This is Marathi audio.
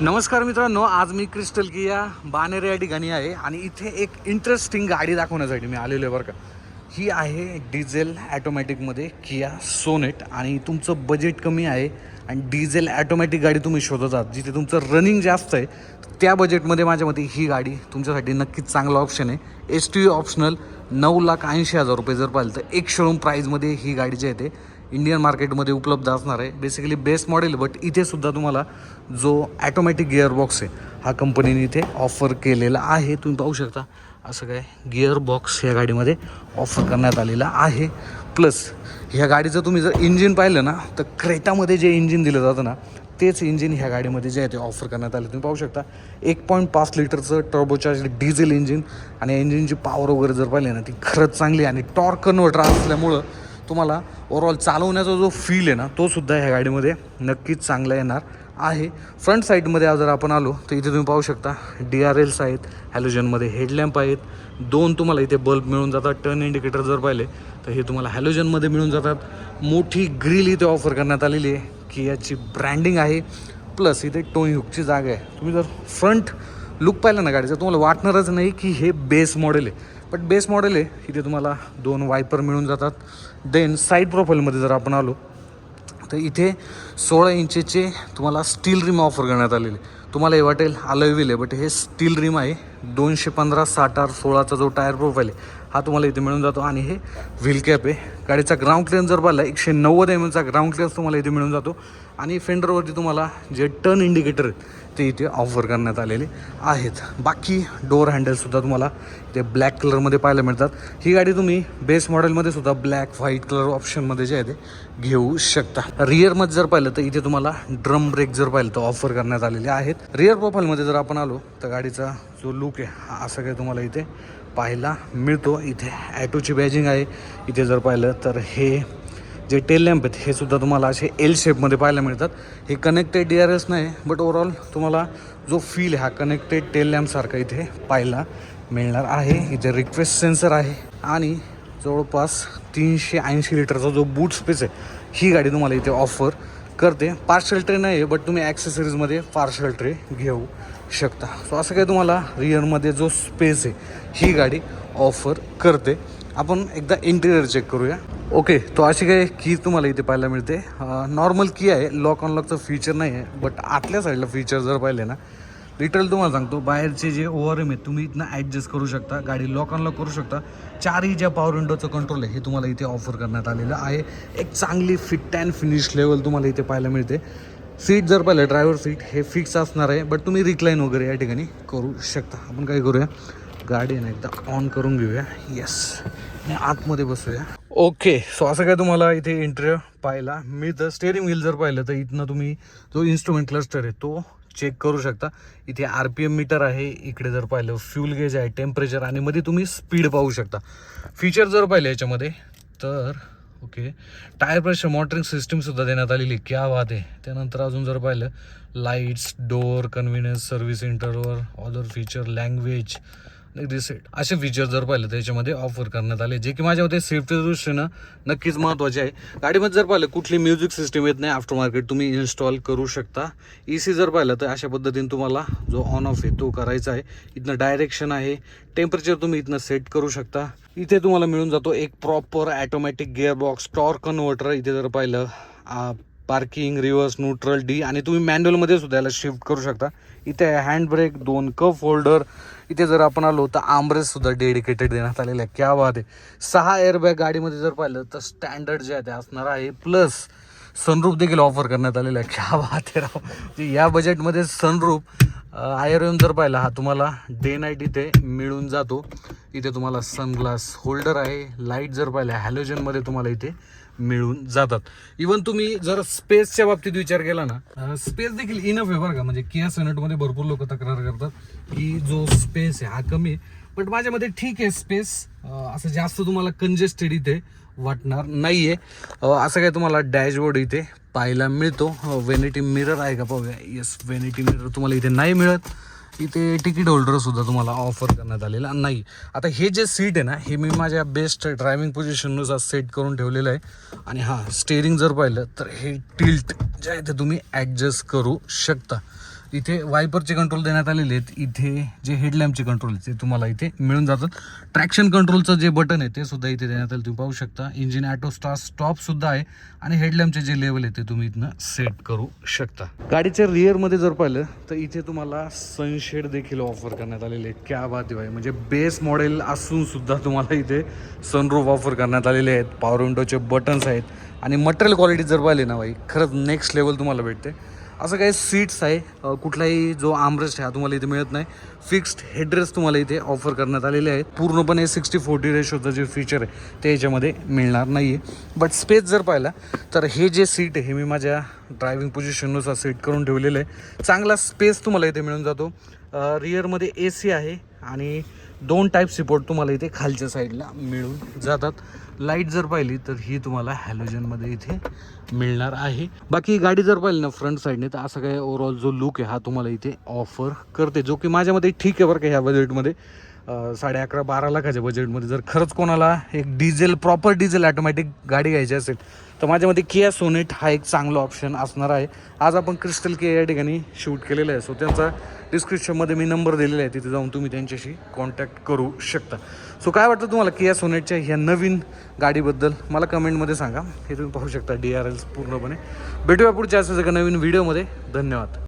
नमस्कार मित्रांनो, आज मी क्रिस्टल किया बाणेर या ठिकाणी आहे आणि इथे एक इंटरेस्टिंग गाडी दाखवण्यासाठी मी आलेलो आहे बरं का. ही आहे डिझेल ॲटोमॅटिकमध्ये किया सोनेट आणि तुमचं बजेट कमी आहे आणि डिझेल ॲटोमॅटिक गाडी तुम्ही शोधत आहात जिथे तुमचं रनिंग जास्त आहे, त्या बजेटमध्ये माझ्या मते ही गाडी तुमच्यासाठी नक्कीच चांगला ऑप्शन आहे. STU ऑप्शनल 9,80,000 रुपये जर पाहिलं तर एक शोरूम प्राईजमध्ये ही गाडी जी आहे ते इंडियन मार्केटमध्ये उपलब्ध असणार आहे. बेसिकली बेस्ट मॉडेल, बट इथे सुद्धा तुम्हाला जो ॲटोमॅटिक गिअरबॉक्स आहे हा कंपनीने इथे ऑफर केलेला आहे. तुम्ही पाहू शकता असं काय गिअरबॉक्स या गाडीमध्ये ऑफर करण्यात आलेला आहे. प्लस ह्या गाडीचं तुम्ही जर इंजिन पाहिलं ना तर क्रेटामध्ये जे इंजिन दिलं जातं ना तेच इंजिन ह्या गाडीमध्ये जे आहे ते ऑफर करण्यात आले. तुम्ही पाहू शकता 1.5 लिटरचं टर्बोचार्ज डिझेल इंजिन आणि इंजिनची पॉवर वगैरे जर पाहिली ना ती खरंच चांगली आहे आणि टॉर्क कन्व्हर्टर असल्यामुळं तुम्हाला ओव्हरऑल चालवण्याचा जो फील आहे ना तो सुद्धा ह्या गाडीमध्ये नक्कीच चांगला येणार आहे. फ्रंट साईडमध्ये जर आपण आलो तर इथे तुम्ही पाहू शकता DRLs आहेत, हॅलोजनमध्ये हेडलॅम्प आहेत, 2 तुम्हाला इथे बल्ब मिळून जातात. टर्न इंडिकेटर जर पाहिले तर हे तुम्हाला हॅलोजनमध्ये मिळून जातात. मोठी ग्रिल इथे ऑफर करण्यात आलेली आहे की याची ब्रँडिंग आहे. प्लस इथे टोइंग हुकची जागा आहे. तुम्ही जर फ्रंट लुक पाहिला ना गाडीचा तुम्हाला वाटणारच नाही की हे बेस मॉडेल आहे, बट बेस मॉडेल आहे. इथे तुम्हाला 2 वायपर मिळून जातात. देन साईड प्रोफाईलमध्ये जर आपण आलो तर इथे 16 इंचेचे तुम्हाला स्टील रिम ऑफर करण्यात आलेले. तुम्हाला हे वाटेल अलॉय व्हील आहे, बट हे स्टील रिम आहे. 215 60 16चा जो टायर प्रोफाईल आहे हा तुम्हाला इथे मिळून जातो आणि हे व्हील कॅप आहे. गाडीचा ग्राउंड क्लिअरन्स जर पाहिला 190 mm ग्राउंड क्लिअरन्स तुम्हाला इथे मिळून जातो आणि फेंडरवरती तुम्हाला जे टर्न इंडिकेटर आहेत ते इथे ऑफर करण्यात आलेले आहेत. बाकी डोअर हँडलसुद्धा तुम्हाला इथे ब्लॅक कलरमध्ये पाहायला मिळतात. ही गाडी तुम्ही बेस मॉडेलमध्ये सुद्धा ब्लॅक व्हाईट कलर ऑप्शनमध्ये जे आहे ते घेऊ शकता. रिअरमध्ये जर पाहिलं तर इथे तुम्हाला ड्रम ब्रेक जर पाहिलं तर ऑफर करण्यात आलेले आहेत. रिअर प्रोफाईलमध्ये जर आपण आलो तर गाडीचा जो लुक आहे हा असं काही तुम्हाला इथे पाहायला मिळतो. इथे ॲटोची बॅजिंग आहे. इथे जर पाहिलं तर हे जे टेल लॅम्प आहेत हे सुद्धा तुम्हाला असे L शेपमध्ये पाहायला मिळतात. हे कनेक्टेड DRS नाही, बट ओव्हरऑल तुम्हाला जो फील आहे हा कनेक्टेड टेल लॅम्पसारखा इथे पाहायला मिळणार आहे. इथे रिक्वेस्ट सेन्सर आहे आणि जवळपास 380 लिटरचा जो बूट स्पेस आहे ही गाडी तुम्हाला इथे ऑफर करते. पार्शल ट्रे नाही आहे, बट तुम्ही ॲक्सेसरीजमध्ये पार्शल ट्रे घेऊ शकता. सो असं काही तुम्हाला रिअरमध्ये जो स्पेस आहे ही गाडी ऑफर करते. आपण एकदा इंटिरियर चेक करूया. ओके, तो अशी काय की तुम्हाला इथे पाहायला मिळते. नॉर्मल की आहे, लॉक अनलॉकचं फीचर नाही आहे, बट आतल्या साईडला फीचर जर पाहिले ना लिटरल तुम्हाला सांगतो बाहेरचे जे ORM आहेत तुम्ही इथनं ॲडजस्ट करू शकता. गाडी लॉक अनलॉक करू शकता. 4ही ज्या पॉवर विंडोचं कंट्रोल आहे हे तुम्हाला इथे ऑफर करण्यात आलेलं आहे. एक चांगली फिट अँड फिनिश लेवल तुम्हाला इथे पाहायला मिळते. सीट जर पाहिलं ड्रायव्हर सीट हे फिक्स असणार आहे, बट तुम्ही रिक्लाईन वगैरे या ठिकाणी करू शकता. आपण काय करूया गाडी ना एकदा ऑन करून घेऊया. येस, आणि आतमध्ये बसूया. ओके, सो असं काय तुम्हाला इथे इंटेरियर पाहायला मिळतं. स्टेअरिंग व्हील जर पाहिलं तर इथनं तुम्ही जो इन्स्ट्रुमेंट क्लस्टर आहे तो चेक करू शकता. इथे RPM मीटर आहे. इकडे जर पाहिलं फ्यूल गेज आहे, टेम्परेचर आणि मध्ये तुम्ही स्पीड पाहू शकता. फीचर जर पाहिलं याच्यामध्ये तर ओके, टायर प्रेशर मॉनिटरिंग सिस्टीमसुद्धा देण्यात आलेली. क्या बात आहे. त्यानंतर अजून जर पाहिलं lights, door, convenience, service interval, other feature, language, reset असे फीचर जर पाहिलं त्याच्यामध्ये ऑफर करण्यात आले, जे की माझ्या मते सेफ्टी दृष्टीनं नक्कीच महत्त्वाचे आहे. गाडीमध्ये जर पाहिलं कुठली म्युझिक सिस्टीम येत नाही, आफ्टर मार्केट तुम्ही इन्स्टॉल करू शकता. EC जर पाहिलं तर अशा पद्धतीने तुम्हाला जो ऑन ऑफ आहे तो करायचा आहे. इथनं डायरेक्शन आहे. टेम्परेचर तुम्ही इथनं सेट करू शकता. इथे तुम्हाला मिळून जातो एक proper automatic gearbox, torque converter. इथे जर पाहिलं पार्किंग, रिव्हर्स, न्यूट्रल, D आणि तुम्ही मॅन्युअलमध्ये सुद्धा याला शिफ्ट करू शकता. इथे हँड ब्रेक, 2 कप होल्डर. इथे जर आपण आलो तर आर्मरेस्टसुद्धा डेडिकेटेड देण्यात आलेलं आहे. क्या बात आहे. 6 एअरबॅग गाडीमध्ये जर पाहिलं तर स्टँडर्ड जे आहे ते असणार आहे. प्लस सनरूफ देखील ऑफर करण्यात आलेला आहे. क्या बात आहे राव. या बजेटमध्ये सनरूफ IRM जर पाहिला हा तुम्हाला डे नाईट इथे मिळून जातो. इथे तुम्हाला सनग्लास होल्डर आहे. लाईट जर पाहिल्या हॅलोजनमध्ये तुम्हाला इथे मिळून जातात. इवन तुम्ही जर स्पेसच्या बाबतीत विचार केला ना, स्पेस देखील इनफ आहे बरं का. म्हणजे किया सोनेटमध्ये भरपूर लोक तक्रार करतात की जो स्पेस आहे हा कमी आहे, बट माझ्यामध्ये ठीक आहे स्पेस. असं जास्त तुम्हाला कंजेस्टेड इथे वाटणार नाही आहे. असं काय तुम्हाला डॅशबोर्ड इथे पाहायला मिळतो. व्हॅनिटी मिरर आहे का पाहूया. येस, व्हॅनिटी मिरर तुम्हाला इथे नाही मिळत. इथे तिकीट होल्डरसुद्धा तुम्हाला ऑफर करण्यात आलेला नाही. आता हे जे सीट आहे ना हे मी माझ्या बेस्ट ड्रायव्हिंग पोझिशननुसार सेट करून ठेवलेलं आहे. आणि हां, स्टेअरिंग जर पाहिलं तर हे टिल्ट जे आहे ते तुम्ही ॲडजस्ट करू शकता. इथे वायपरचे कंट्रोल देण्यात आलेले आहेत. इथे जे हेडलॅम्पचे कंट्रोल आहेत ते तुम्हाला इथे मिळून जातात. ट्रॅक्शन कंट्रोलचं जे बटन आहे ते सुद्धा इथे देण्यात आलं, तुम्ही पाहू शकता. इंजिन ॲटो स्टॉप सुद्धा आहे आणि हेडलॅम्पचे जे लेवल आहे ते तुम्ही इथनं सेट करू शकता. गाडीच्या रिअरमध्ये जर पाहिलं तर इथे तुम्हाला सनशेड देखील ऑफर करण्यात आलेले आहेत. क्या बात आहे भाई, म्हणजे बेस मॉडेल असून सुद्धा तुम्हाला इथे सनरूफ ऑफर करण्यात आलेले आहेत. पॉवर विंडोचे बटन्स आहेत आणि मटेरियल क्वालिटी जर पाहिली ना भाई, खरंच नेक्स्ट लेवल तुम्हाला भेटते. असं काही सीट्स आहे, कुठलाही जो आर्मरेस्ट आहे तुम्हाला इथे मिळत नाही. फिक्स्ड हेडरेस्ट तुम्हाला इथे ऑफर करण्यात आलेले आहेत. पूर्णपणे 60-40 रेशोचं जे फीचर आहे ते याच्यामध्ये मिळणार नाही आहे. बट स्पेस जर पाहिला तर हे जे सीट आहे हे मी माझ्या ड्रायव्हिंग पोझिशननुसार सेट करून ठेवलेलं आहे. चांगला स्पेस तुम्हाला इथे मिळून जातो. रिअरमध्ये AC आहे आणि 2 टाईप सपोर्ट तुम्हाला इथे खालच्या साईडला मिळून जातात. लाईट जर पाहिली तर ही तुम्हाला हॅलोजनमध्ये इथे मिळणार आहे. बाकी गाडी जर पाहिली ना फ्रंट साईडने तर असं काय ओव्हरऑल जो लुक आहे हा तुम्हाला इथे ऑफर करते, जो की माझ्यामध्ये ठीक आहे बरं का. ह्या बजेटमध्ये 11.5-12 लाखाच्या बजेटमध्ये जर खरंच कोणाला एक प्रॉपर डिझेल ऑटोमॅटिक गाडी घ्यायची असेल तर माझ्यामध्ये किया सोनेट हा एक चांगला ऑप्शन असणार आहे. आज आपण क्रिस्टल किया या ठिकाणी शूट केलेलं आहे, सो त्यांचा डिस्क्रिप्शनमध्ये मी नंबर दिलेला आहे, तिथे जाऊन तुम्ही त्यांच्याशी कॉन्टॅक्ट करू शकता. सो काय वाटतं तुम्हाला किया सोनेटच्या ह्या नवीन गाडीबद्दल मला कमेंटमध्ये सांगा. हे तुम्ही पाहू शकता DRLs पूर्णपणे. भेटूया पुढच्या असं एका नवीन व्हिडिओमध्ये. धन्यवाद.